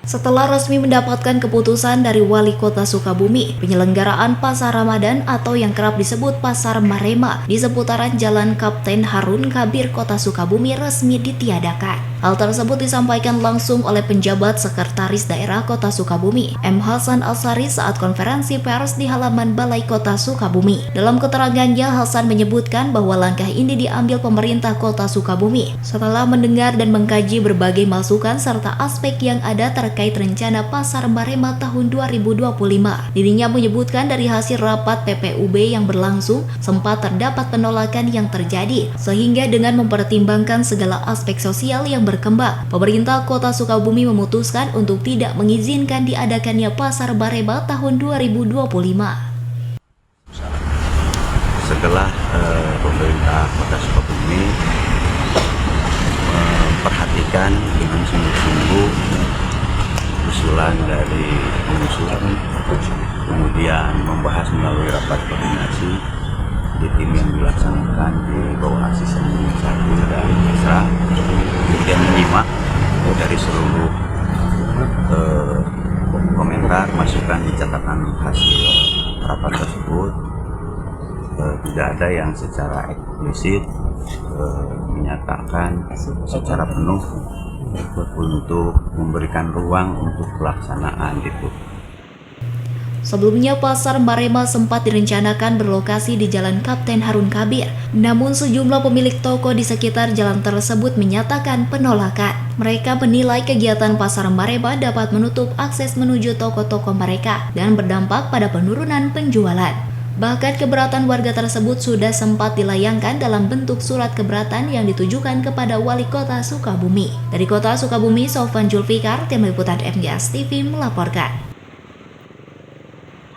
Setelah resmi mendapatkan keputusan dari Wali Kota Sukabumi, penyelenggaraan Pasar Ramadan atau yang kerap disebut Pasar Marema di seputaran Jalan Kapten Harun Kabir Kota Sukabumi resmi ditiadakan. Hal tersebut disampaikan langsung oleh penjabat Sekretaris Daerah Kota Sukabumi, M. Hasan Alsari saat konferensi pers di halaman Balai Kota Sukabumi. Dalam keterangannya, Hasan menyebutkan bahwa langkah ini diambil pemerintah Kota Sukabumi setelah mendengar dan mengkaji berbagai masukan serta aspek yang ada terkait rencana Pasar Marema tahun 2025. Dirinya menyebutkan dari hasil rapat PPUB yang berlangsung, sempat terdapat penolakan yang terjadi, sehingga dengan mempertimbangkan segala aspek sosial yang berkembang, pemerintah Kota Sukabumi memutuskan untuk tidak mengizinkan diadakannya Pasar Marema tahun 2025. Setelah pemerintah Kota Sukabumi memperhatikan dengan sungguh-sungguh usulan dari pengusul, kemudian membahas melalui rapat koordinasi di tim yang dilaksanakan di bawah asisten 1 dari desa, kemudian menyimak dari seluruh komentar, masukan di catatan hasil rapat tersebut. Tidak ada yang secara eksplisit menyatakan secara penuh untuk memberikan ruang untuk pelaksanaan itu. Sebelumnya, Pasar Marema sempat direncanakan berlokasi di Jalan Kapten Harun Kabir. Namun sejumlah pemilik toko di sekitar jalan tersebut menyatakan penolakan. Mereka menilai kegiatan Pasar Marema dapat menutup akses menuju toko-toko mereka dan berdampak pada penurunan penjualan. Bahkan keberatan warga tersebut sudah sempat dilayangkan dalam bentuk surat keberatan yang ditujukan kepada Wali Kota Sukabumi. Dari Kota Sukabumi, Sofwan Julfikar, Tim Liputan MGS TV melaporkan.